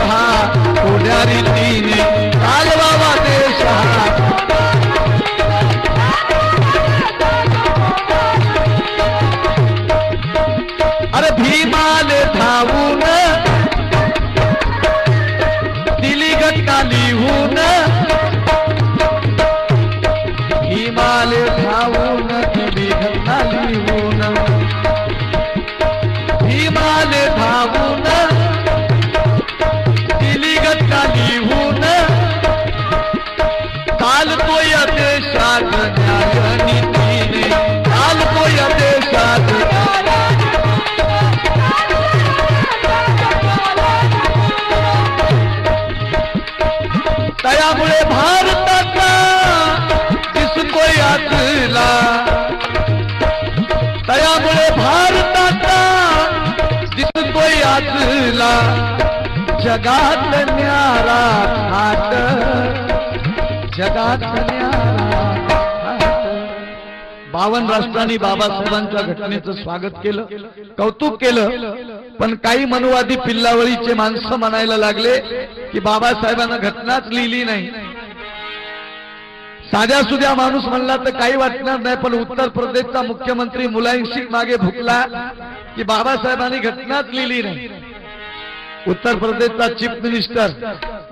हा थोड्या रीतीने चालवावा देश हा. अरे भीमाले धावून दिली घटना लिहून, भीमाले धावून दिली घटना लिहून, भीमाले धावून दिली घटना लिहून, चालतोय देशात न्याय नीतीने, चालतोय देशात. त्यामुळे भारताचा दिसतोय आतला, त्यामुळे भारताचा दिसतोय आतला, जगात न्यारा थाट, जगात न्यारा थाट. 52 राष्ट्रांनी बाबासाहेबांच्या घटनेचं स्वागत केलं, कौतुक केलं. पण काही मनुवादी पिल्लावळीचे माणसं म्हणायला लागले की बाबासाहेबांना घटनाच लिहिली नाही. साध्या सुध्या माणूस म्हणला तर काही वाटणार नाही, पण उत्तर प्रदेशचा मुख्यमंत्री मुलायम सिंग मागे भुकला की बाबासाहेबांनी घटनाच लिहिली नाही. उत्तर प्रदेशचा चीफ मिनिस्टर,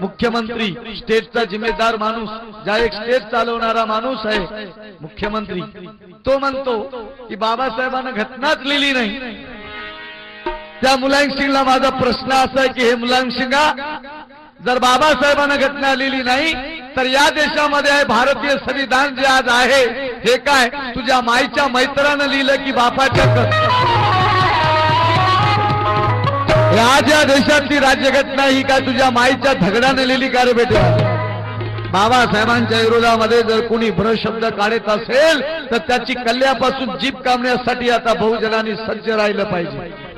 मुख्यमंत्री, स्टेटचा जिम्मेदार माणूस, ज्या एक स्टेट चालवणारा माणूस आहे मुख्यमंत्री, तो म्हणतो की बाबासाहेबांना घटनाच लिहिली नाही. त्या मुलायम सिंगला माझा प्रश्न असा आहे की हे मुलायम सिंगा, जर बाबासाहेबांना घटना लिहिली नाही तर या देशामध्ये आहे भारतीय संविधान जे आज आहे हे काय तुझ्या माईच्या मैत्रानं लिहिलं की बापाच्या आज या देशातली राज्यघटना ही काय तुझ्या माईच्या धगडाने लिहिली का रे बेटा? बाबासाहेबांच्या विरोधामध्ये जर कोणी भ्रशब्द काढत असेल तर त्याची कल्यापासून जीभ काढण्यासाठी आता बहुजनांनी सज्ज राहिलं पाहिजे.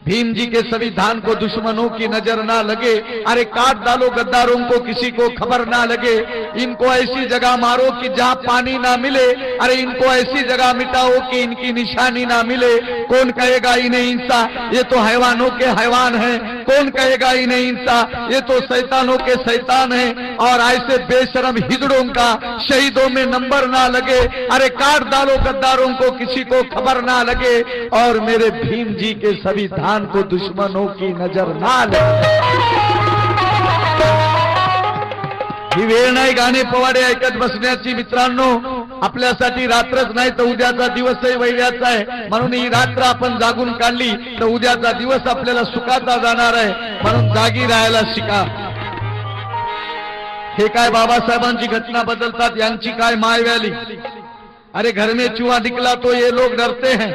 भीम जी के संविधान को दुश्मनों की नजर ना लगे, अरे काट डालो गद्दारों को किसी को खबर ना लगे, इनको ऐसी जगह मारो कि जहां पानी ना मिले, अरे इनको ऐसी जगह मिटाओ कि इनकी निशानी ना मिले. कौन कहेगा इन्हें हिंसा, ये तो हैवानों के हैवान हैं. कौन कहेगा इन्हें हिंसा, ये तो शैतानों के शैतान हैं. और ऐसे बेशरम हिजड़ों का शहीदों में नंबर ना लगे, अरे काट डालो गद्दारों को किसी को खबर ना लगे. और मेरे भीम जी के संविधान को दुश्मनों की नजर ना लगे. ही वेळ नाही गाणे पवाडे ऐकत बसण्याची. मित्रांनो, आपल्यासाठी रात्रच नाही तर उद्याचा दिवसही वैर्याचा आहे. म्हणून ही रात्र आपण जागून काढली तर उद्याचा दिवस आपल्याला सुखाचा जाणार आहे. म्हणून जागी राहायला शिका. हे काय बाबासाहेबांची घटना बदलतात, यांची काय मायव्याली. अरे घर में चूहा निकला तो ये लोग डरते हैं,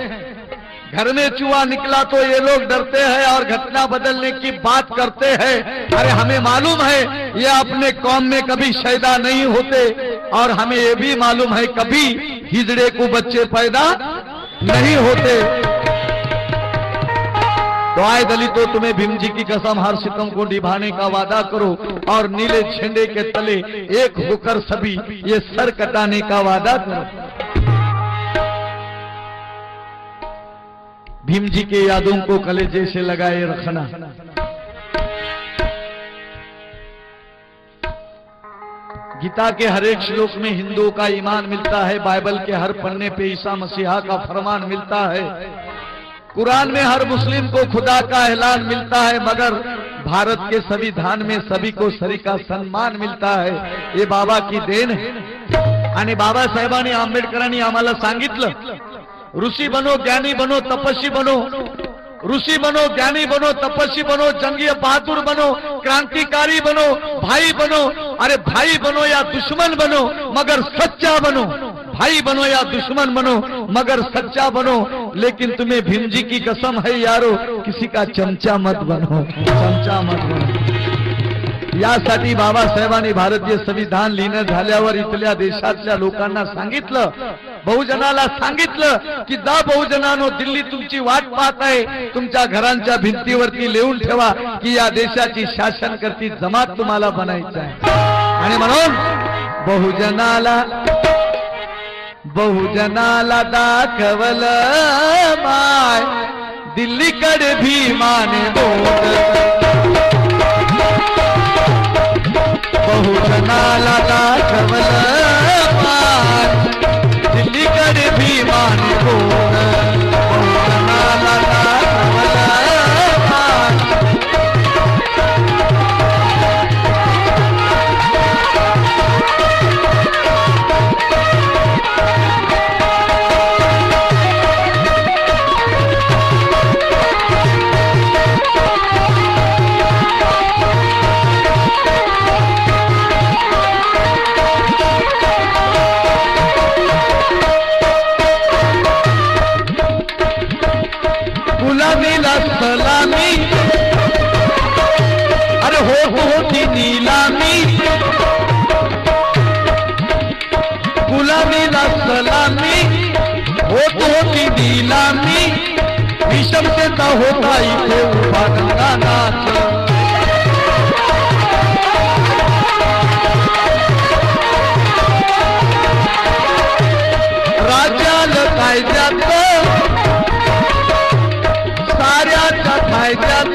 घर में चूहा निकला तो ये लोग डरते हैं और घटना बदलने की बात करते हैं. अरे हमें मालूम है ये अपने कौम में कभी शैदा नहीं होते, और हमें ये भी मालूम है कभी हिजड़े को बच्चे पैदा नहीं होते. तो आए दलितों, तुम्हें भीम जी की कसम, हर सितम को निभाने का वादा करो और नीले झंडे के तले एक होकर सभी ये सर कटाने का वादा करो. भीम जी के यादों को कलेजे से लगाए रखना. गीता के हर एक श्लोक में हिंदुओं का ईमान मिलता है. बाइबल के हर पन्ने पे ईसा मसीहा का फरमान मिलता है. कुरान में हर मुस्लिम को खुदा का ऐलान मिलता है. मगर भारत के संविधान में सभी को सरी का सम्मान मिलता है. ये बाबा की देन है. आणि बाबासाहेबांनी, आंबेडकरांनी आम्हाला सांगितलं, ऋषी बनो, ज्ञानी बनो, तपस्वी बनो. ऋषि बनो, ज्ञानी बनो, तपस्वी बनो, जंगी बहादुर बनो, क्रांतिकारी बनो, भाई बनो. अरे भाई बनो या दुश्मन बनो मगर सच्चा बनो. भाई बनो या दुश्मन बनो मगर सच्चा बनो. लेकिन तुम्हें भीम जी की कसम है यारो, किसी का चमचा मत बनो, चमचा मत बनो. यासाठी बाबासाहेबांनी भारतीय संविधान लिहिणं झाल्यावर इथल्या देशातल्या लोकांना सांगितलं, बहुजनाला सांगितलं की जा बहुजनानो, दिल्ली तुमची वाट पाहत आहे. तुमच्या घरांच्या भिंतीवरती लिहून ठेवा की या देशाची शासन करती जमात तुम्हाला बनायचं आहे. आणि म्हणून बहुजनाला दाखवलं माय, दिल्लीकडे भीमाने बोट. असा होता इथे उभा गंगा नाच राज्याला कायद्यात साऱ्याच्या फायद्यात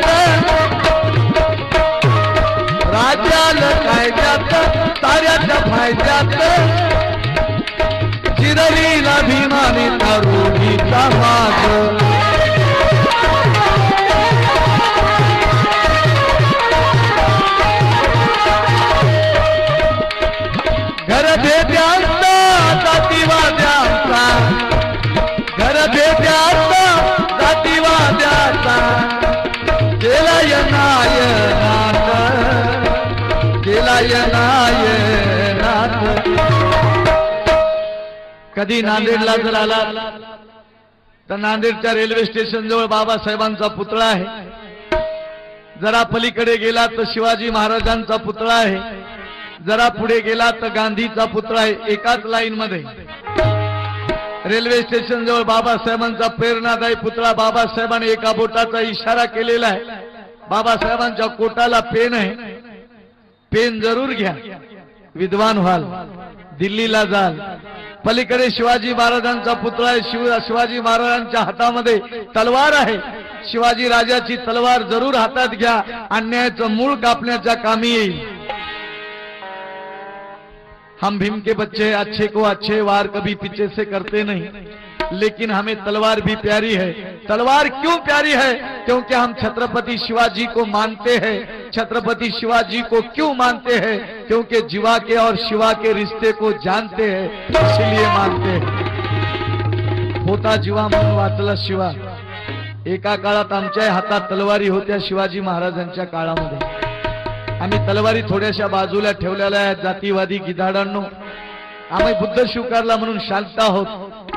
राज्याला कायद्यात साऱ्याच्या फायद्यात चिरलीला भीमाने तरुणीचा माग घर भेट्यांचा जातीवाद्यांचा घर भेट्यांचा जातीवाद्यांचा केला यनायनाथ केला यनायनाथ कधी नांदेडला जर आला तर नांदेडच्या रेल्वे स्टेशन जवळ बाबासाहेबांचा पुतळा आहे जरा पलीकडे गेला तर शिवाजी महाराजांचा पुतळा आहे जरा पुढे गेला तर गांधीचा पुतळा आहे एकाच लाईन मध्ये रेल्वे स्टेशन जवळ बाबासाहेबांचा प्रेरणादायी पुतळा बाबासाहेबांनी एका बोटाचा इशारा केलेला आहे बाबासाहेबांच्या कोटाला पेन आहे पेन जरूर घ्या विद्वान व्हाल दिल्लीला जाल पलीकडे शिवाजी महाराजांचा पुतळा आहे शिवाजी महाराजांच्या हातामध्ये तलवार आहे शिवाजी राजाची तलवार जरूर हातात घ्या अन्यायाचं मूळ कापण्याच्या कामी येईल हम भीम के बच्चे अच्छे को अच्छे वार कभी पीछे से करते नहीं लेकिन हमें तलवार भी प्यारी है तलवार क्यों प्यारी है क्योंकि हम छत्रपति शिवाजी को मानते हैं छत्रपति शिवाजी को क्यों मानते हैं क्योंकि जीवा के और शिवा के रिश्ते को जानते हैं इसलिए मानते हैं होता जीवा म्हणून वाचला शिवा एका काळात आमच्या हातात तलवारी होत्या शिवाजी महाराजांच्या काळामध्ये आम्ही तलवारी थोड्याशा बाजूला ठेवलेल्या आहेत जातीवादी गिधाडांनो आम्ही बुद्ध स्वीकारला म्हणून शांत आहोत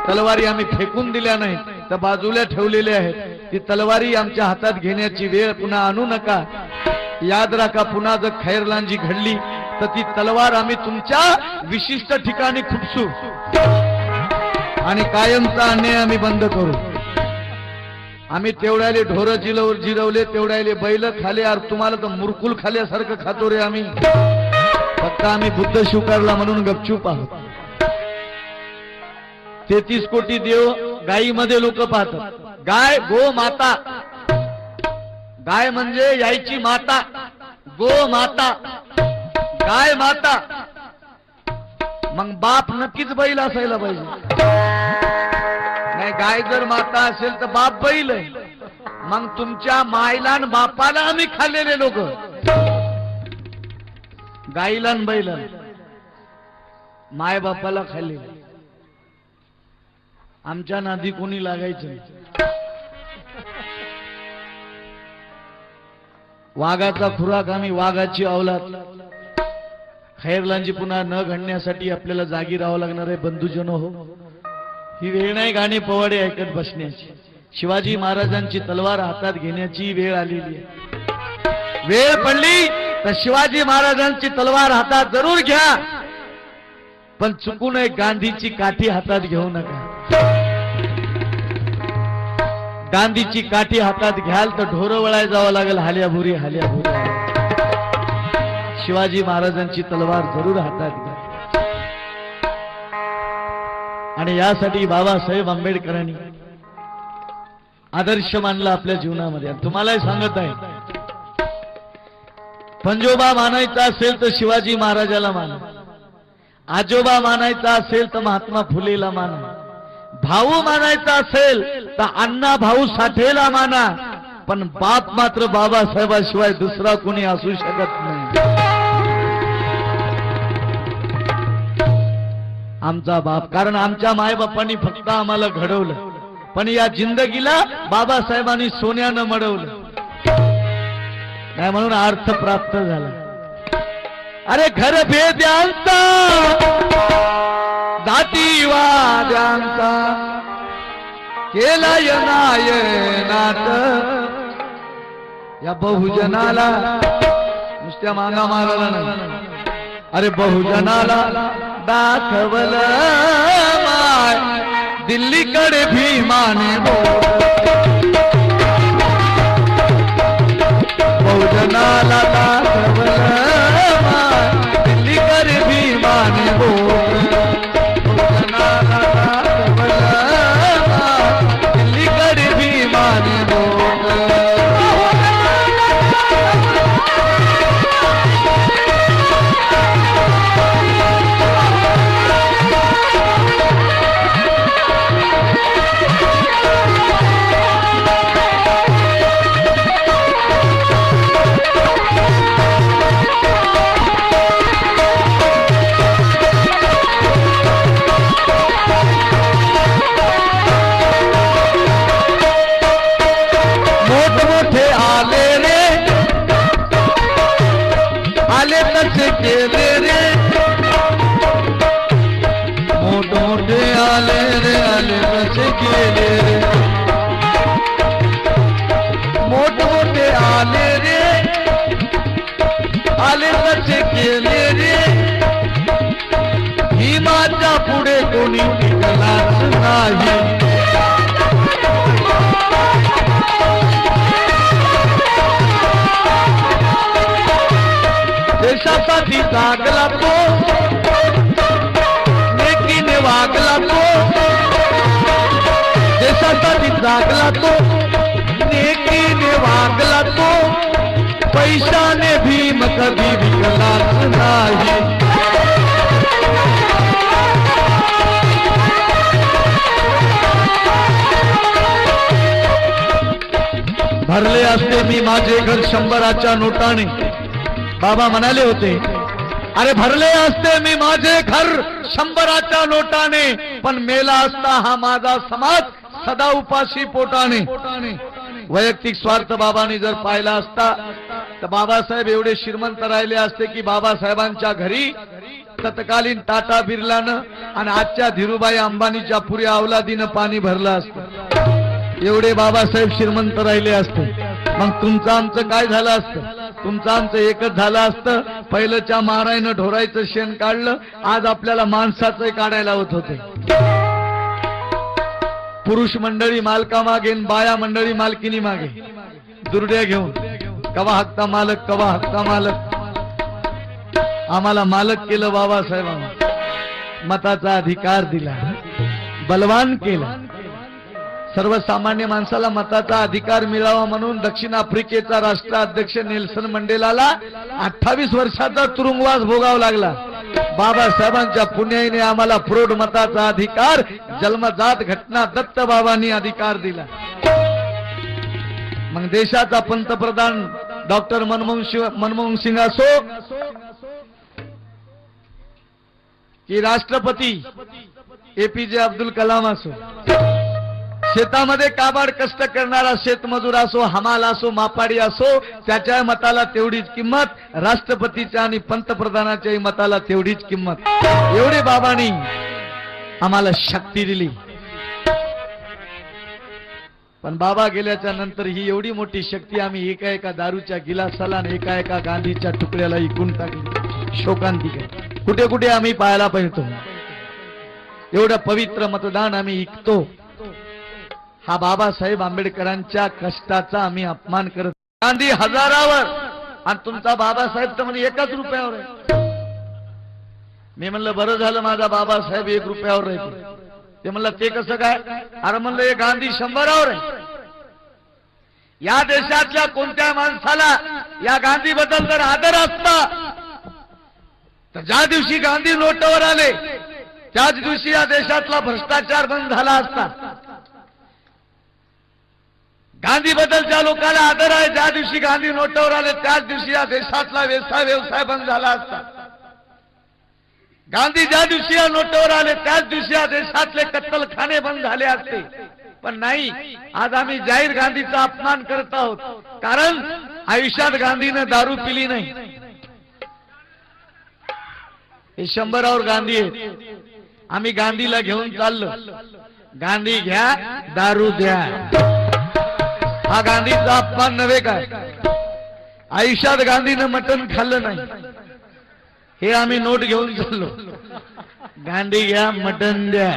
तलवारी आम्ही फेकून दिल्या नाही तर बाजूला ठेवलेल्या आहेत ती तलवारी आमच्या हातात घेण्याची वेळ पुन्हा आणू नका याद राखा पुन्हा जर खैरलांजी घडली तर ती तलवार आम्ही तुमच्या विशिष्ट ठिकाणी खुपसू आणि कायमचा अन्याय आम्ही बंद करू आम्ही तेवढ्याले ढोर जिरवले तेवढ्याले बैल खाले यार तुम्हाला तर मुरकुल खाल्यासारखं खातो रे आम्ही फक्त आम्ही बुद्ध स्वीकारला म्हणून गपचूप आहोत 33 कोटी देव गायीमध्ये लोक पाहतात गाय गो माता गाय म्हणजे यायची माता गो माता गाय माता मग बाप नक्कीच बैल असायला पाहिजे नाही गाय जर माता असेल तर बाप बैल आहे मग तुमच्या मायला आणि बापाला आम्ही खाल्लेले लोक गाईला आणि बैल माय बापाला खाल्ले आमच्या नादी कोणी लागायचं वाघाचा खुराक आम्ही वाघाची अवलाद खैरलांजी पुन्हा न घडण्यासाठी आपल्याला जागी राहावं लागणार आहे बंधुजन हो ही वेळ नाही गाणी पोवाडे ऐकत बसण्याची शिवाजी महाराजांची तलवार हातात घेण्याची वेळ आलेली आहे वेळ पडली तर शिवाजी महाराजांची तलवार हातात जरूर घ्या पण चुकून एक गांधीची काठी हातात घेऊ नका गांधीची काठी हातात घ्याल तर ढोरं वळाय जावं लागेल हाल्याभुरी शिवाजी महाराजांची तलवार जरूर हातात घ्या आणि यासाठी बाबासाहेब आंबेडकरांनी आदर्श मानला आपल्या जीवनामध्ये तुम्हालाही सांगत आहे पंजोबा मानायचा असेल तर शिवाजी महाराजाला माना आजोबा मानायचा असेल तर महात्मा फुलेला माना भाऊ मानायचा असेल तर अण्णा भाऊ साठेला माना पण बाप मात्र बाबासाहेबाशिवाय दुसरा कोणी असू शकत नाही आमचा बाप कारण आमच्या मायबापांनी फक्त आम्हाला घडवलं पण या जिंदगीला बाबासाहेबांनी सोन्यानं मडवलं नाही म्हणून अर्थ प्राप्त झाला अरे घर भेद्यांचा जातीवाद्यांचा केला यनायनाथ या बहुजनाला नुसत्या मांगा मारायला नाही अरे बहुजनाला दाखवलं माय दिल्लीकडे भीमाने भोजनाला दाखवलं दिल्ली कर भीमान भोग भोजनाला दाखवलं दिल्ली कर भीमान भोग केले रे मोठे आले रे आले कसे केले रे मोठे आले रे आले कसे केले रे भीमाच्या पुढे कोणी टिकलाच नाही देशासाठी जागला तो नेकीने वागला तो देशासाठी जागला तो नेकीने वागला तो पैशाने भीम कधी विकलाच नाही भरले असते मी माझे घर 100च्या नोटाने बाबा म्हणाले होते अरे भरले असते मी माझे घर 100च्या नोटाने पण मेला असता हा माझा समाज सदा उपाशी पोटाने वैयक्तिक स्वार्थ बाबांनी जर पाहिला असता तर बाबासाहेब एवढे श्रीमंत राहिले असते की बाबासाहेबांच्या घरी तत्कालीन टाटा बिर्लानं आणि आजच्या धीरूभाई अंबानीच्या पुऱ्या अवलादीनं पाणी भरलं असतं एवढे बाबासाहेब श्रीमंत राहिले असते मग तुमचं आमचं काय झालं असतं तुमचं आमचं एकच झालं असतं पहिलंच्या मारायनं ढोरायचं शेण काढलं आज आपल्याला माणसाचं काढायला होत होते पुरुष मंडळी मालका मागे बाया मंडळी मालकिनी मागे दुर्ड्या घेऊन कवा हक्का मालक आम्हाला मालक केलं बाबासाहेबांना मताचा अधिकार दिला बलवान केला सर्वसामान्य माणसाला मताचा अधिकार मिळावा म्हणून दक्षिण आफ्रिकेचा राष्ट्राध्यक्ष नेल्सन मंडेलाला 28 वर्षाचा तुरुंगवास भोगावा लागला बाबासाहेबांच्या पुण्याईने आम्हाला प्रौढ मताचा अधिकार जन्मजात घटना दत्त बाबांनी अधिकार दिला मग देशाचा पंतप्रधान डॉक्टर मनमोहन सिंग असो की राष्ट्रपती एपीजे अब्दुल कलाम असो शेतामध्ये काबाड कष्ट करणारा शेतमजूर असो हमाल असो मापाडी असो त्याच्या मताला तेवढीच किंमत राष्ट्रपतीच्या आणि पंतप्रधानाच्याही मताला तेवढीच किंमत एवढी बाबांनी आम्हाला शक्ती दिली पण बाबा गेल्याच्या नंतर ही एवढी मोठी शक्ती आम्ही एका दारूच्या गिलासाला आणि एका गांधीच्या तुकड्याला इकून टाकली शोकांतिका कुठे कुठे आम्ही पाहायला पाहिजे एवढं पवित्र मतदान आम्ही ऐकतो हा बाबासाहेब आंबेडकरांच्या कष्टाचा आम्ही अपमान करत गांधी हजारावर आणि तुमचा बाबासाहेब तर म्हणजे 1 रुपयावर आहे मी म्हणलं बरं झालं माझा बाबासाहेब 1 रुपयावर राहते ते म्हणलं ते कसं काय अरे म्हणलं हे गांधी 100वर आहे या देशातल्या कोणत्या माणसाला या गांधी बद्दल जर आदर असता तर ज्या दिवशी गांधी नोटावर आले त्याच दिवशी या देशातला भ्रष्टाचार बंद झाला असता गांधी बद्दल ज्या लोकांना आदर आहे ज्या दिवशी गांधी नोटावर आले त्याच दिवशी या देशातला व्यवसाय बंद झाला असता गांधी ज्या दिवशी या नोटावर आले त्याच दिवशी या देशातले कत्तलखाने बंद झाले असते पण नाही आज आम्ही जाहीर गांधीचा अपमान करत आहोत कारण आयुष्यात गांधीने दारू पिली नाही हे 100वर गांधी आहे आम्ही गांधीला घेऊन चाललो गांधी घ्या दारू द्या हा गांधीचा अपमान नव्हे काय आयुष्यात गांधीनं मटण खाल्लं नाही हे आम्ही नोट घेऊन चाललो गांधी घ्या मटण द्या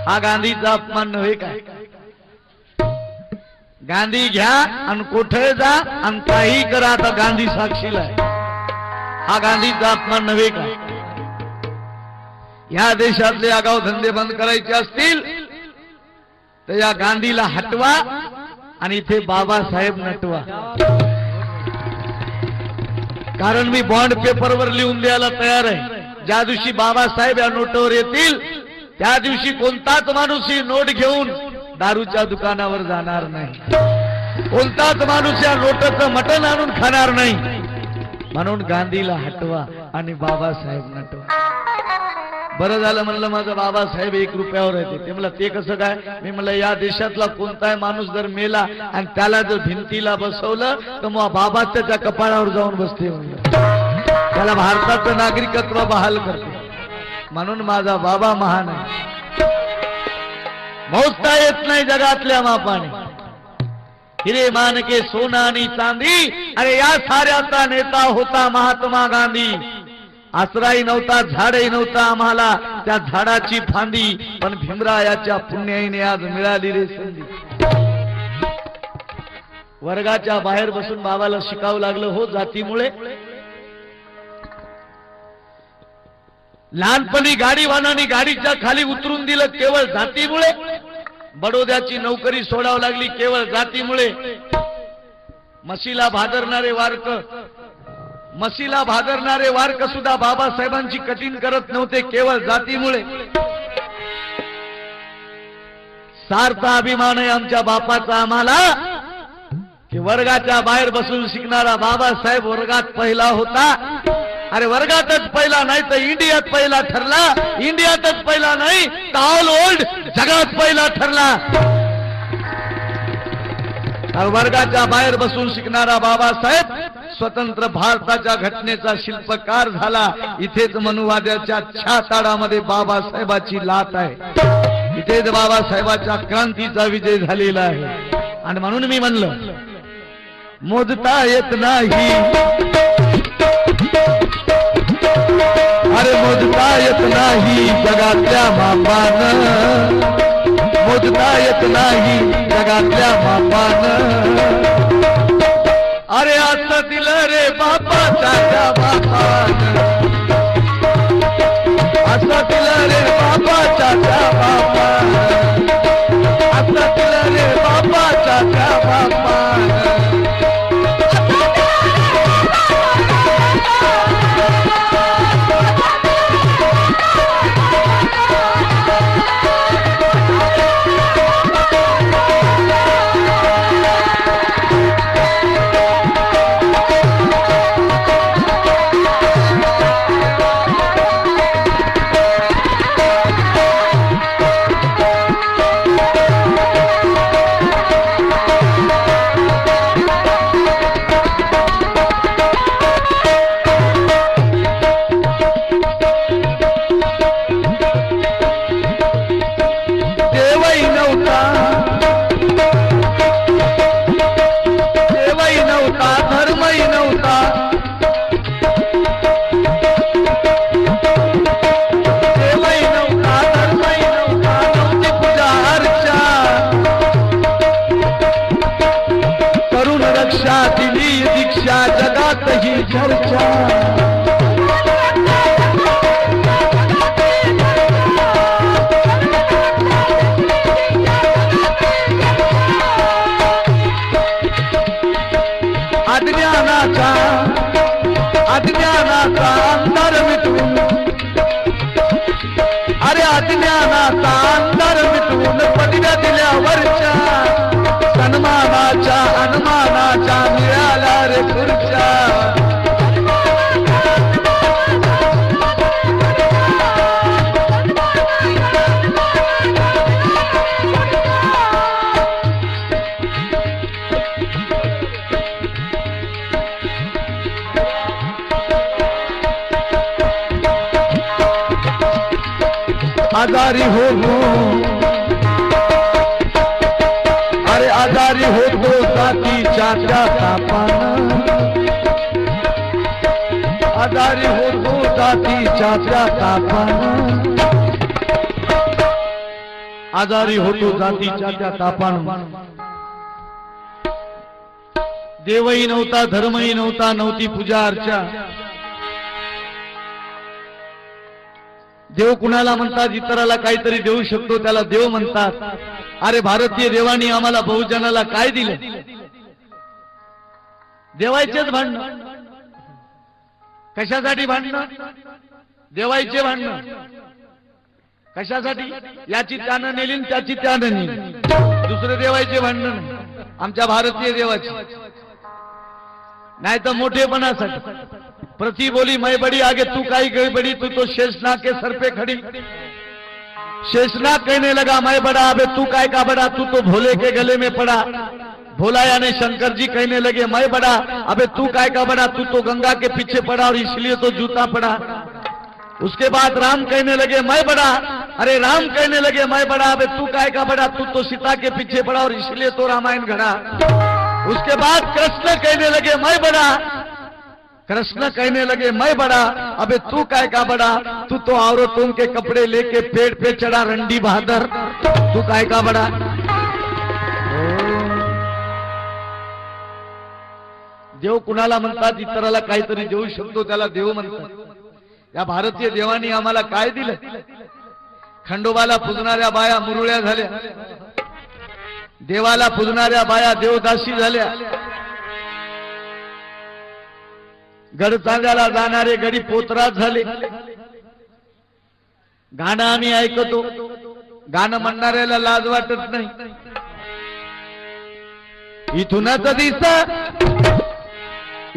हा गांधीचा अपमान नव्हे काय गांधी घ्या आणि कोठे जा आणि काही करा, आता गांधी साक्षीला आहे. हा गांधीचा अपमान नव्हे का? या देशातले आगाऊ धंदे बंद करायचे असतील तर या गांधीला हटवा आणि इथे बाबासाहेब नटवा. कारण मी बॉन्ड पेपरवर लिहून द्यायला तयार आहे. ज्या दिवशी बाबासाहेब या नोटवर येतील त्या दिवशी कोणताच माणूस ही नोट घेऊन दारूच्या दुकानावर जाणार नाही. कोणताच माणूस या नोटाचं मटण आणून खाणार नाही. म्हणून गांधीला हटवा आणि बाबासाहेब नटवा. बरं झालं म्हणलं माझा बाबासाहेब 1 रुपयावर येते. ते म्हणलं ते कसं काय? मी म्हणलं या देशातला कोणताही माणूस जर मेला आणि त्याला जर भिंतीला बसवलं तर मग बाबा त्याच्या कपाळावर जाऊन बसते. त्याला भारताचं नागरिकत्व बहाल करते. म्हणून माझा बाबा महान आहे. मोजता येत नाही जगातल्या मापाने. हिरे मानके सोना आणि चांदी. अरे या साऱ्याचा नेता होता महात्मा गांधी. आसराही नव्हता, झाडही नव्हता आम्हाला, त्या झाडाची फांदी. पण भीमरायाच्या पुण्याईने आज मिळाली रे संधी. वर्गाच्या बाहेर बसून बाबाला शिकावं लागलं हो जातीमुळे. लहानपणी गाडीवानाने गाडीच्या खाली उतरून दिलं केवळ जातीमुळे. बडोद्याची नोकरी सोडावं लागली केवळ जातीमुळे. म्हशीला भादरणारे वारक सुद्धा बाबासाहेबांची कठीण करत नव्हते केवळ जातीमुळे. सार्थ अभिमान आहे आमच्या बापाचा आम्हाला की वर्गाच्या बाहेर बसून शिकणारा बाबासाहेब वर्गात पहिला होता. अरे वर्गातच पहिला नाही तर इंडियात पहिला ठरला. इंडियातच पहिला नाही तर ऑल ओल्ड जगात पहिला ठरला. वर्गाच्या बाहेर बसून शिकणारा बाबासाहेब स्वतंत्र भारताच्या घटनेचा शिल्पकार झाला. इथेच मनुवाद्याच्या छाताडामध्ये बाबासाहेबाची लात आहे. इथेच बाबासाहेबाच्या क्रांतीचा विजय झालेला आहे. आणि म्हणून मी म्हणलं मोजता येत नाही. अरे मोजता येत नाही जगातल्या मापानं. मोजता येत नाही जगातल्या मापानं. अरे असं दिलं रे बापाच्या त्या बापानं. असं दिलं रे बापाच्या त्या बापानं. असं दिलं रे बापाच्या त्या बापानं. जगात ही चर्चा. अज्ञानाचा अंधार मिटवून. अरे अज्ञानाचा अंधार मिटवून पदव्या दिल्यावरच्या सन्मानाच्या अनमानाच्या मिळाल्या रे खुर्च्या. आजारी होतो. अरे आजारी होतो जातीच्या त्या तापानं. आजारी होतो जातीच्या त्या तापानं. आजारी होतो जातीच्या त्या तापानं. देवही नव्हता, धर्मही नव्हता, नव्हती पूजा अर्चा. देव कुणाला म्हणतात? इतराला काहीतरी देऊ शकतो त्याला देव म्हणतात. अरे भारतीय देवानी आम्हाला बहुजनाला काय दिलं? देवायचेच भांडण. कशासाठी भांडणं? देवायचे भांडणं कशासाठी? याची त्यानं नेली त्याची त्यानं नेली. दुसरे देवायचे भांडण आमच्या भारतीय देवाची. नहीं तो मोटेपणासाठी. प्रति बोली मैं बड़ी, आगे तू काई गई बड़ी, तू तो शेषनाग के सर पे खड़ी. शेषनाग कहने लगा मैं बड़ा, अबे तू काय का बड़ा, तू तो भोले के गले में पड़ा. भोला यानी शंकर जी कहने लगे मैं बड़ा, अबे तू काय का बड़ा, तू तो गंगा के पीछे पड़ा और इसलिए तो जूता पड़ा. उसके बाद राम कहने लगे मैं बड़ा, अरे राम कहने लगे मैं बड़ा, अबे तू काय का बड़ा, तू तो सीता के पीछे पड़ा और इसलिए तो रामायण घड़ा. उसके बाद कृष्ण कहने लगे मैं बड़ा, कृष्ण कहने लगे मैं बड़ा, अबे तू काय का बड़ा, तू तो औरतों के कपड़े लेके पेड़ पे चढ़ा रंडी बहादुर, तू काय का बड़ा. देव कुणाला म्हणतात? इतराला काहीतरी देऊ शकतो त्याला देव म्हणतात. या भारतीय देवानी आम्हाला काय दिलं? खंडोबाला पूजणाऱ्या बाया मुरुळ्या झाल्या, देवाला पूजणाऱ्या बाया देवदासी झाल्या, गडचांद्याला जाणारे गडी पोतराज झाले. गाणं आम्ही ऐकतो, गाणं म्हणणाऱ्याला लाज वाटत नाही.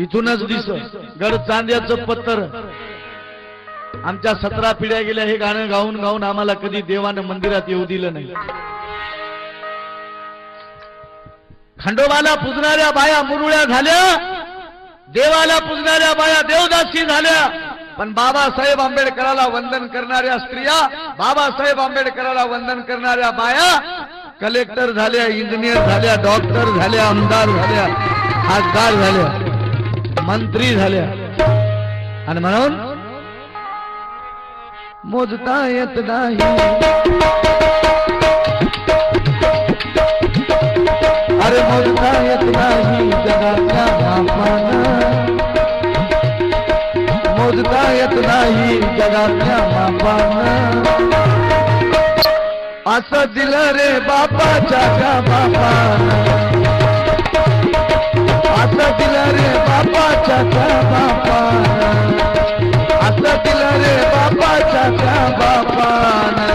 इथूनच दिस गडचांद्याचं पत्तर. आमच्या 17 पिढ्या गेल्या हे गाणं गाऊन गाऊन आम्हाला कधी देवानं मंदिरात येऊ दिलं नाही. खंडोबाला पूजणाऱ्या बाया मुरुळ्या झाल्या, देवाला पूजणाऱ्या बाया देवदासी झाल्या. पण बाबासाहेब आंबेडकराला वंदन करणाऱ्या स्त्रिया, बाबासाहेब आंबेडकराला वंदन करणाऱ्या बाया कलेक्टर झाल्या, इंजिनियर झाल्या, डॉक्टर झाल्या, आमदार झाल्या, खासदार झाल्या, मंत्री झाल्या. आणि म्हणून मोजता येत नाही, अरे मोजता येत नाही जगाच्या मापानं, मोजता येत नाही जगाच्या मापानं. असं दिलं रे बापाच्या त्या बापानं, असं दिलं रे बापाच्या त्या बापानं, असं दिलं रे बापाच्या त्या बापानं.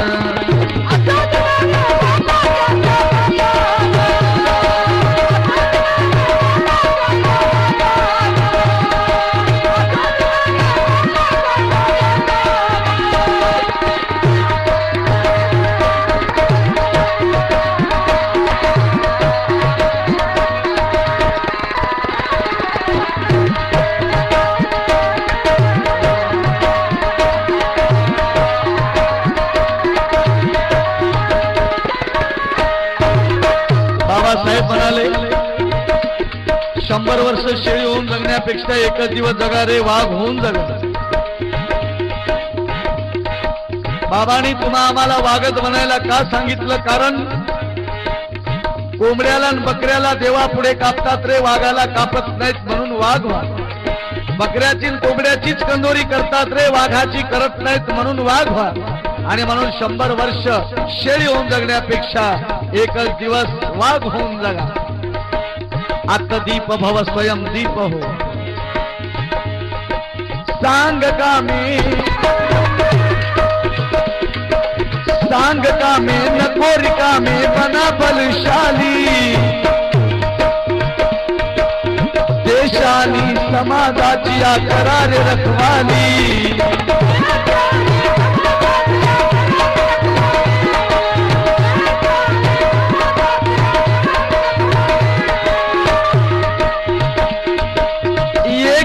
बाबासाहेब म्हणाले 100 वर्ष शेळी होऊन जगण्यापेक्षा एकच दिवस जगा रे वाघ होऊन जगा. बाबांनी तुम्हा आम्हाला वाघच बनायला का सांगितलं? कारण कोंबड्याला आणि बकऱ्याला देवा पुढे कापतात रे, वाघाला कापत नाहीत म्हणून वाघ व्हा. बकऱ्याची कोंबड्याचीच कंदोरी करतात रे, वाघाची करत नाहीत म्हणून वाघ व्हा. आणि म्हणून 100 वर्ष शेळी होऊन जगण्यापेक्षा एकच दिवस वाघ होऊन जगा. आत्मदीप भव स्वयं दीप हो. सांग का में नको रिकामे बना बलशाली. देशानी समाजाची करार रखवाली.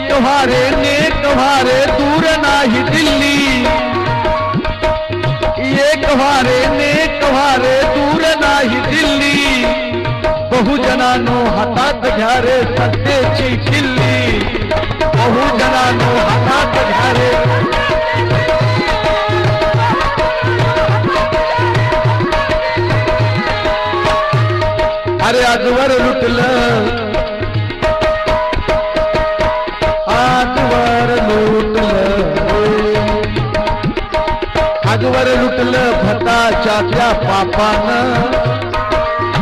तुम्हारे नेक वारे दूर नाही दिल्ली. एक वारे नेक वारे दूर नाही दिल्ली. बहुजनांनो हातात घ्या रे सत्तेची किल्ली. बहुजनांनो हातात घ्या रे. अरे आजवर लुटलं भताच्या पापानं,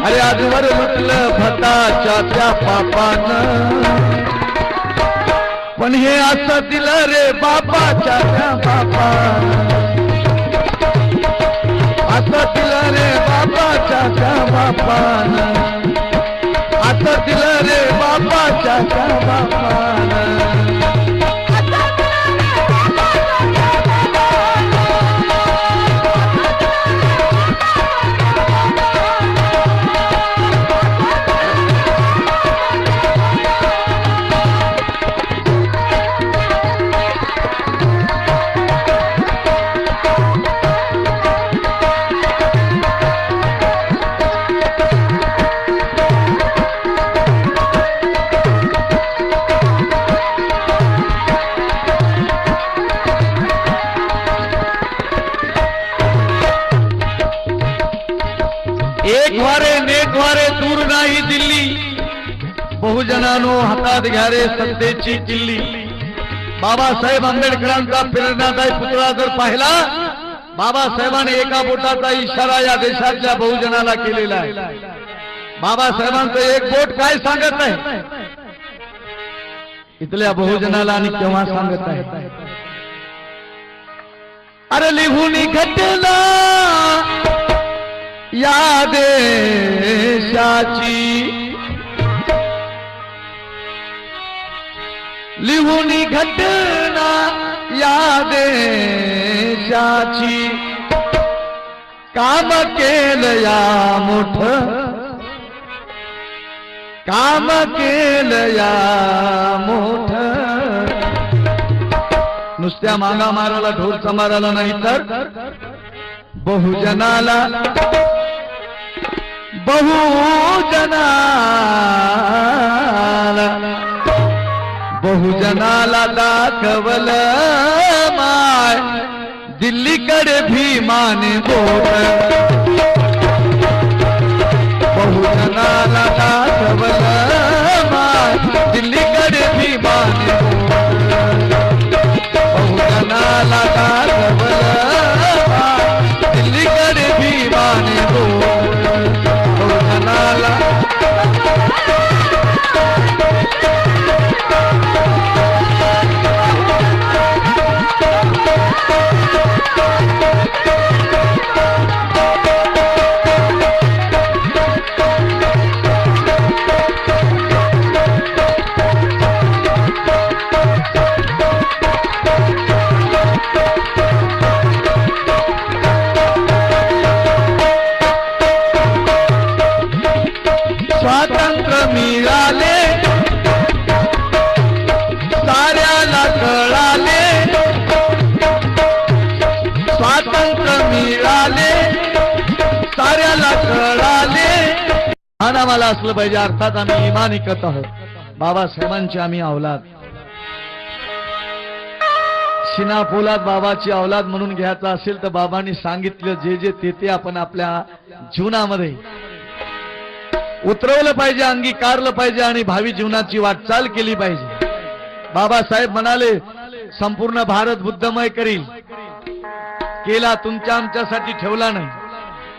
अरे आजवर लुटलं भताच्या त्या पापानं, पण हे असं दिलं रे बापाच्या त्या बापानं, असं दिलं रे बापाच्या त्या बापानं, असं दिलं रे बापाच्या त्या बापानं. एक वारे नेक वारे दूर नाही दिल्ली, बहुजनानो हातात घ्या रे सत्तेची किल्ली. बाबासाहेब आंबेडकरांचा प्रेरणादायी पुतळा जर पाहिला, बाबासाहेबांनी एका बोटाचा इशारा या देशातल्या बहुजनाला केलेला आहे. बाबासाहेबांचं एक बोट काय सांगत आहे इथल्या बहुजनाला आणि केव्हा सांगत आहे. अरे लिहून घटना या देशाची, लिहून घटना या देशाची, काम केलं या मोठं, काम केलं या मोठं. नुसत्या मागा मारायला ढोल समाराला नाही तर बहुजनाला, बहुजनाला, बहुजनाला दाखवलं माय दिल्लीकडे भीमाने बोट, बहुजनाला दाखवलं माय दिल्लीकडे भीमाने बोट, बहुजनाला दाखवलं माय दिल्लीकडे भीमाने बोट, बहुजनाला. स्वातंत्र्य मिळाले साऱ्याला कळाले, स्वातंत्र्य मिळाले साऱ्याला कळाले. आणि आम्हाला असलं पाहिजे, अर्थात आम्ही इमान ऐकत आहोत, बाबासाहेबांची आम्ही अवलाद. शिना पोलाद बाबाची अवलाद म्हणून घ्यायचं असेल तर बाबांनी सांगितलं जे जे ते आपण आपल्या जीवनामध्ये उतरवलं पाहिजे, अंगीकारलं पाहिजे आणि भावी जीवनाची वाटचाल केली पाहिजे. बाबासाहेब म्हणाले संपूर्ण भारत बुद्धमय करील, केला तुमच्या आमच्यासाठी ठेवला नाही.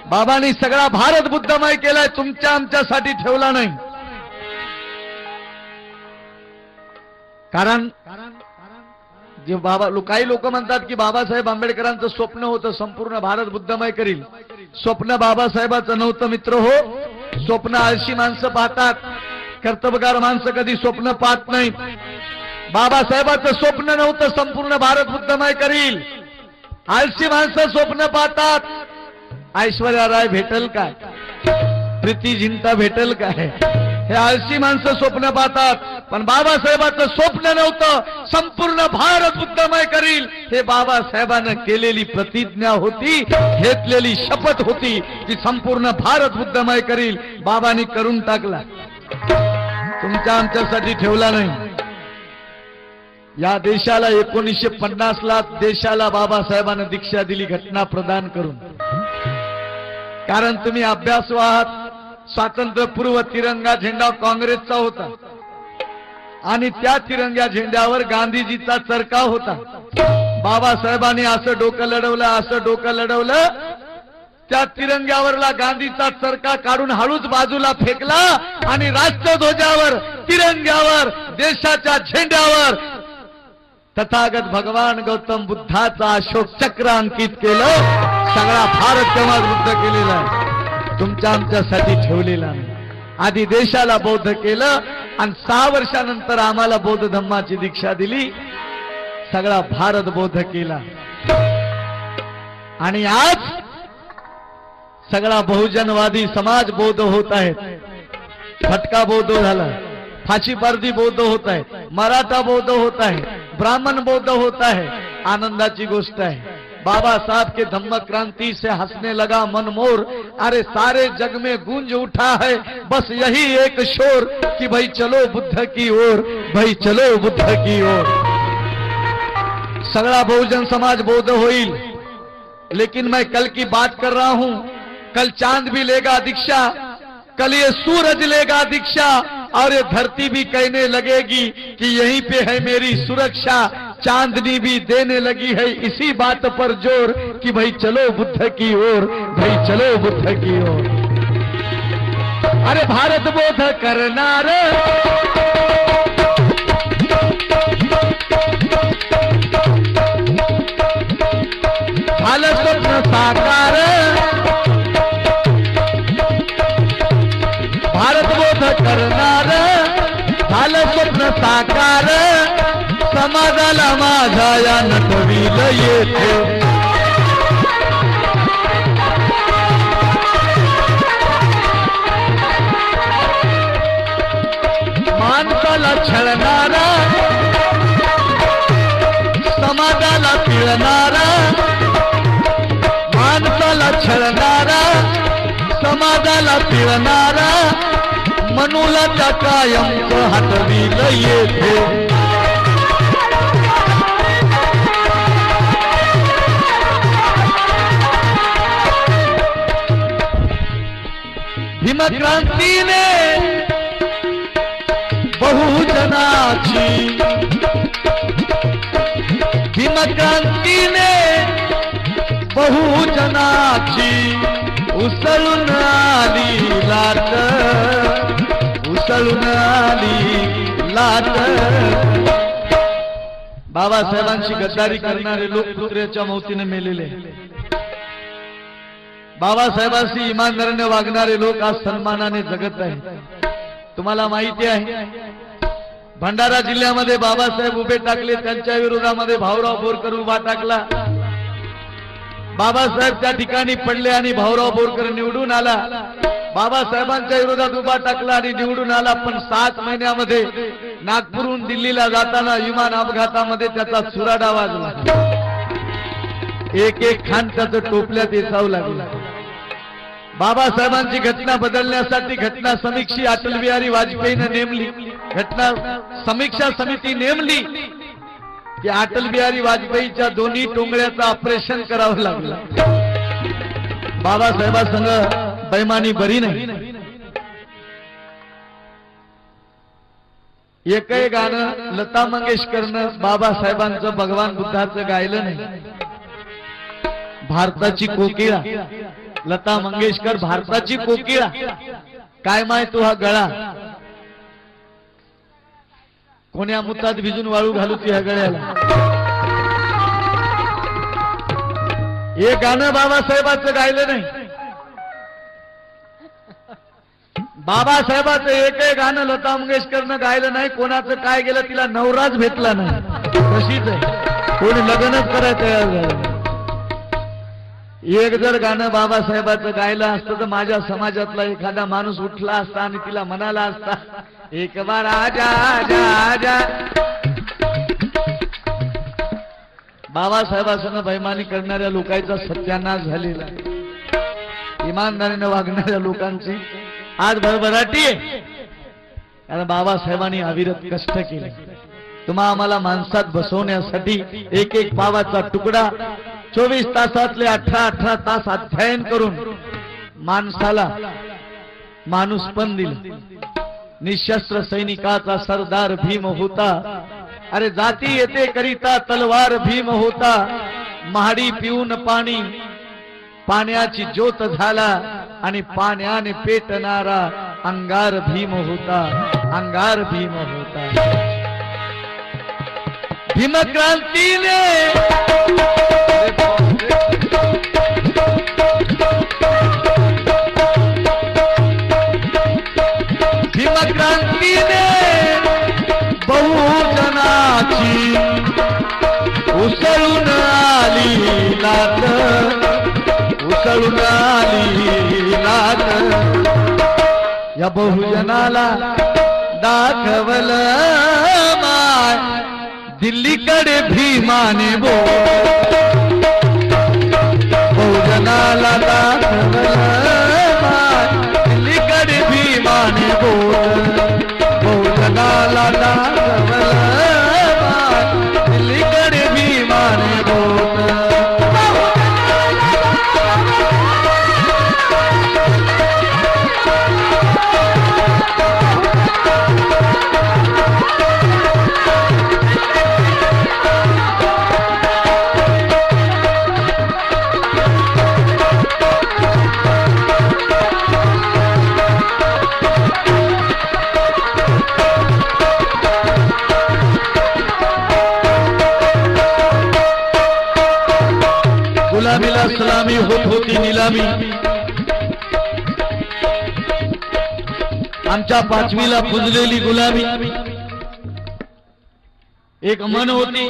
बाबांनी सगळा भारत बुद्धमय केलाय, तुमच्या आमच्यासाठी ठेवला नाही. कारण जे काही लोक म्हणतात की बाबासाहेब आंबेडकरांचं स्वप्न होतं संपूर्ण भारत बुद्धमय करील. स्वप्न बाबासाहेबाचं नव्हतं मित्र हो. स्वप्न आळशी माणसं पाहतात, कर्तबगार माणसं कधी स्वप्न पाहत नाहीत. बाबासाहेबाचं स्वप्न नव्हतं संपूर्ण भारत बुद्धमय करील. आळशी माणसं स्वप्न पाहतात, ऐश्वर्या राय भेटल काय, प्रीती जिंटा भेटल काय, हे आळशी माणसं स्वप्न पाहतात. पण बाबासाहेबाचं स्वप्न नव्हतं संपूर्ण भारत बुद्धमय करील. हे बाबासाहेबांनी केलेली प्रतिज्ञा होती, घेतलेली शपथ होती की संपूर्ण भारत बुद्धमय करील. बाबांनी करून टाकला, तुमच्या आमच्यासाठी ठेवला नाही. या देशाला 1950 ला देशाला बाबासाहेबांनी दीक्षा दिली घटना प्रदान करून. कारण तुम्ही अभ्यासू आहात. स्वातंत्र्यपूर्व तिरंगा झेंडा काँग्रेसचा होता आणि त्या तिरंग्या झेंड्यावर गांधीजीचा चरखा होता. बाबासाहेबांनी असं डोकं लढवलं, असं डोकं लढवलं त्या तिरंग्यावरला गांधीचा चरखा काढून हळूच बाजूला फेकला आणि राष्ट्रध्वजावर, तिरंग्यावर, देशाच्या झेंड्यावर तथागत भगवान गौतम बुद्धाचा अशोक चक्र अंकित केलं. सगळा भारत तेव्हा वृद्ध केलेला आहे, तुमच्या आमच्यासाठी ठेवलेला नाही. आधी देशाला बौद्ध केलं आणि 6 वर्षानंतर आम्हाला बौद्ध धम्माची दीक्षा दिली. सगळा भारत बौद्ध केला आणि आज सगळा बहुजनवादी समाज बौद्ध होत आहे. फटका बौद्ध झाला, फाशीपारधी बौद्ध होत आहे, मराठा बौद्ध होत आहे, ब्राह्मण बौद्ध होत आहे. आनंदाची गोष्ट आहे. बाबा साहब के धम्म क्रांति से हंसने लगा मन मोर, अरे सारे जग में गूंज उठा है बस यही एक शोर कि भाई चलो बुद्ध की ओर, भाई चलो बुद्ध की ओर. सगळा बहुजन समाज बौद्ध होईल. लेकिन मैं कल की बात कर रहा हूं. कल चांद भी लेगा दीक्षा, कल ये सूरज लेगा दीक्षा और ये धरती भी कहने लगेगी कि यहीं पे है मेरी सुरक्षा. चांदनी भी देने लगी है इसी बात पर जोर कि भाई चलो बुद्ध की ओर, भाई चलो बुद्ध की ओर. अरे भारत बोध करनार, झालं स्वप्न साकार, भारत बोध करनार, झालं स्वप्न साकार, समाजाला माझा या नटवील येथे. माणसाला छळणारा, समाजाला पिळणारा, माणसाला छळणारा, समाजाला पिळणारा, मनुला कायम हटवील येथे. भीमक्रांतीने बहुजनाची, भीमक्रांतीने बहुजनाची उसळून आली लाट, उसळून आली लाट. बाबासाहेबांची गद्दारी करणारे लोक कुत्र्याच्या मौतीने मेलेले. बाबासाहेबांशी इमानदारीने वागणारे लोक आज सन्मानाने जगत आहेत. तुम्हाला माहिती आहे भंडारा जिल्ह्यामध्ये बाबासाहेब उभे टाकले, त्यांच्या विरोधामध्ये भाऊराव बोरकर उभा टाकला. बाबासाहेब त्या ठिकाणी पडले आणि भाऊराव बोरकर निवडून आला. बाबासाहेबांच्या विरोधात उभा टाकला आणि निवडून आला. पण 7 महिन्यामध्ये नागपूरहून दिल्लीला जाताना विमान अपघातामध्ये त्याचा चुराडा वाजला. एक एक खान त्याचं टोपल्यात येचावं लागलं. बाबासाहेबांची घटना बदलण्यासाठी घटना समीक्षी अटल बिहारी वाजपेयीने नेमली, घटना समीक्षा समिती नेमली की अटल बिहारी वाजपेयीच्या दोन्ही टोंगळ्याचं ऑपरेशन करावं लागलं. बाबासाहेबांसंग बैमानी बरी नाही. एकही गाणं लता मंगेशकरनं बाबासाहेबांचं भगवान बुद्धाचं गायलं नाही. भारताची कोकिळा लता मंगेशकर, भारताची कोकिळा. काय माय तो हा गळा कोण्या मुतात भिजून वाळू घालू ती ह्या गळ्याला. हे गाणं बाबासाहेबांचं गायलं नाही. बाबासाहेबांचं एकही गाणं लता मंगेशकरनं गायलं नाही. कोणाचं काय गेलं तिला नवराच भेटला नाही. तशीच आहे, कोणी लग्नच करायला तयार झालं. एक जर गाणं बाबासाहेबांचं गायलं असतं तर माझ्या समाजातला एखादा माणूस उठला असता आणि तिला म्हणाला असता, एक बार आजा आजा आजा. बाबासाहेबांसंग बैमानी करणाऱ्या लोकांचा सत्यानाश झालेला. इमानदारीने वागणाऱ्या लोकांची आज भरभराटी आहे. कारण बाबासाहेबांनी अविरत कष्ट केले. तुम्हा आम्हाला माणसात बसवण्यासाठी एक एक पावाचा तुकडा 24 तासातले 18 तास अध्ययन करून माणसाला माणूसपण दिलं. निशस्त्र सैनिकाचा सरदार भीम होता. अरे जाती येते करिता तलवार भीम होता. महाडी पिऊन पाणी पाण्याची ज्योत झाला आणि पाण्याने पेटणारा अंगार भीम होता, अंगार भीम होता. भीमक्रांतीने भीमक्रांतीने बहुजनाची उसळून आली लाट, उसळून आली लाट. या बहुजनाला दाखवलं माय दिल्लीकडे भीमाने बोट, बहुजनाला दाखवलं माय दिल्लीकडे भीमाने बोट, बहुजनाला दाखवलं माय दिल्लीकडे भीमाने बोट. गुलामीला सलामी होत होती निलामी. आमच्या पाचवीला पुजलेली गुलामी. एक मन होती,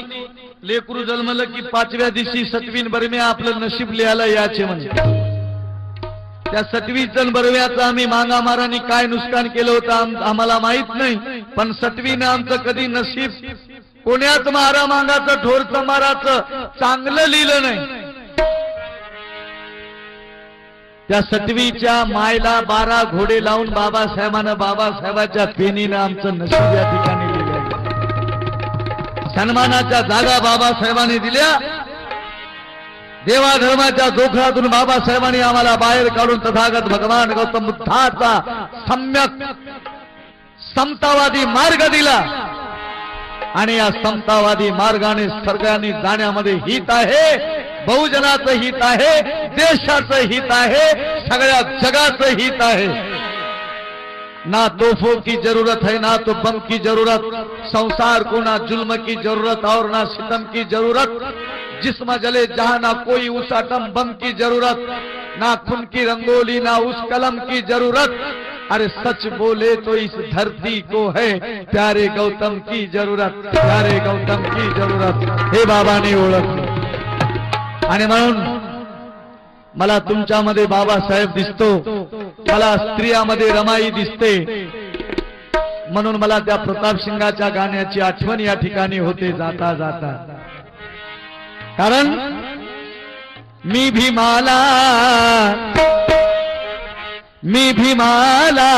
लेकरू जन्मलं की पाचव्या दिवशी सटवीन बरम्या आपलं नशीब लिहायला याचे म्हणे. त्या सटवीचन बरव्याचं आम्ही मांगामारांनी काय नुकसान केलं होतं आम्हाला माहित नाही, पण सटवीनं आमचं कधी नशीब कोण्याच मारा मांगाचं ढोरचं माराचं चांगलं लिहिलं नाही. त्या सटवीच्या मायला 12 घोडे लावून बाबासाहेबांना बाबासाहेबाच्या पेनीनं आमचं नशीब या ठिकाणी लिहिलं. सन्मानाच्या जागा बाबासाहेबांनी दिल्या. देवाधर्माच्या जोखडातून बाबासाहेबांनी आम्हाला बाहेर काढून तथागत भगवान गौतम बुद्धाचा सम्यक समतावादी मार्ग दिला. आणि या समतावादी मार्गाने सगळ्यांनी जाण्यामध्ये हित आहे, बहुजनाचं हित आहे, देशाचं हित आहे, सगळ्या जगाचं हित आहे. ना तोफों की जरूरत है, ना तो बम की जरूरत. संसार को ना जुल्म की जरूरत और ना सितम की जरूरत. जिस्म जले जहां ना कोई उस आटम बम की जरूरत. ना खून की रंगोली ना उस कलम की जरूरत. अरे सच बोले तो इस धरती को है प्यारे गौतम की जरूरत, प्यारे गौतम की जरूरत. हे बाबांनी ओळखलं. आणि म्हणून मला तुमच्यामध्ये बाबासाहेब दिसतो, मला स्त्रियामध्ये रमाई दिसते. म्हणून मला त्या प्रतापसिंगाच्या गाण्याची आठवण या ठिकाणी होते जाता जाता. कारण मी भीमाला, मी भीमाला,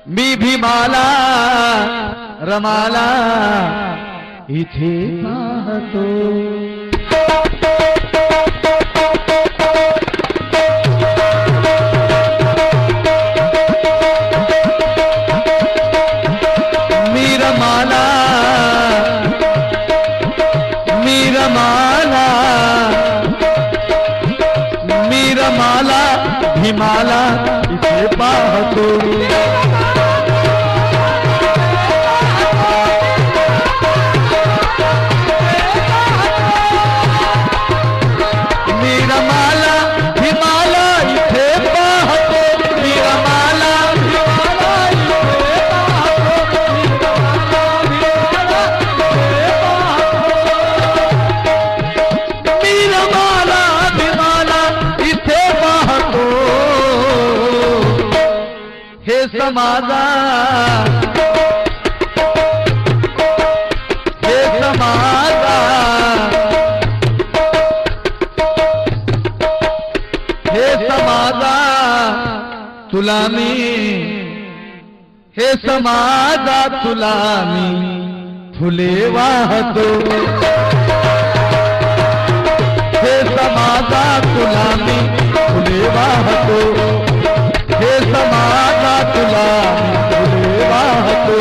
मी भीमाला रमाला इथे पाहतो. भीमाला इथे पाहतो. मीरमाला भीमाला इथे पाहतो. मीरमाला भीमाला इथे पाहतो. मीरमाला भीमाला इथे पाहतो. हे समाजा, हे समाजा, हे समाजा तुला मी, हे समाजा तुला मी फुले वाहतो. हे समाजा तुला मी फुले वाहतो. हे समाजा तुला फुले वाहतो.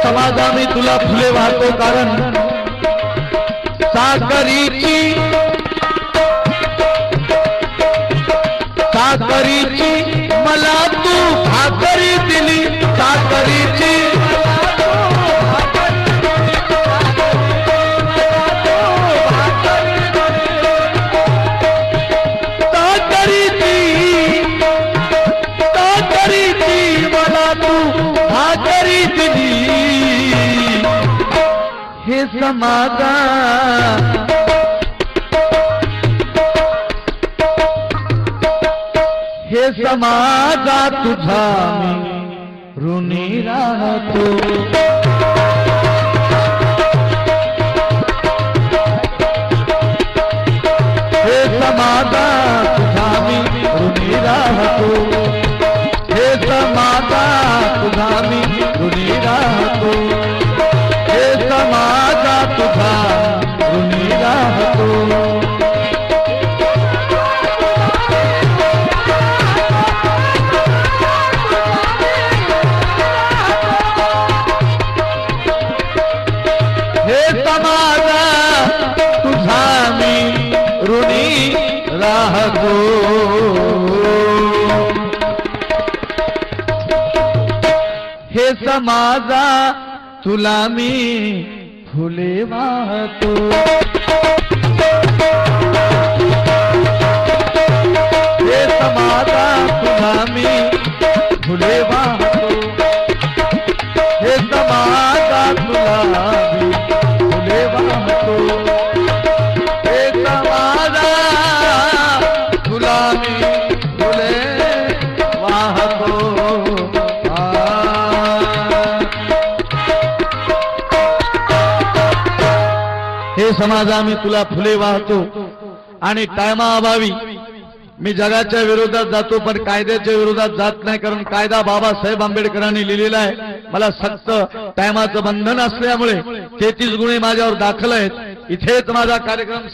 समाजा मी तुला फुले वाहतो, कारण साखरीची मला तू भाकरी दिली, साखरीची मला तू भाकरी दिली. हे समाजा तुझा मी ऋणी राहतो. हे समाजा तुझा मी ऋणी राहतो. हे समाजा तुझा मी ऋणी राहतो. हे समाजा तुझा ऋणी राहतो. हे समाजा तुझा मी ऋणी राहतो. हे समाजा तुला मी फुले वाहतो. हे समाजा तुला मी फुले वाहतो. हे समाजा तुला मी फुले वाहतो. हे समाजा तुला मी फुले वाहतो. हे समाजा मी तुला फुले वाहतो. आणि टायमाअभावी मी जगाच्या विरोधात जातो, पण कायद्याच्या विरोधात जात नाही, कारण कायदा बाबासाहेब आंबेडकरांनी लिहिलेला आहे. मला सक्त टायमाचं बंधन असल्यामुळे 33 गुन्हे माझ्यावर दाखल आहेत. इथेच माझा कार्यक्रम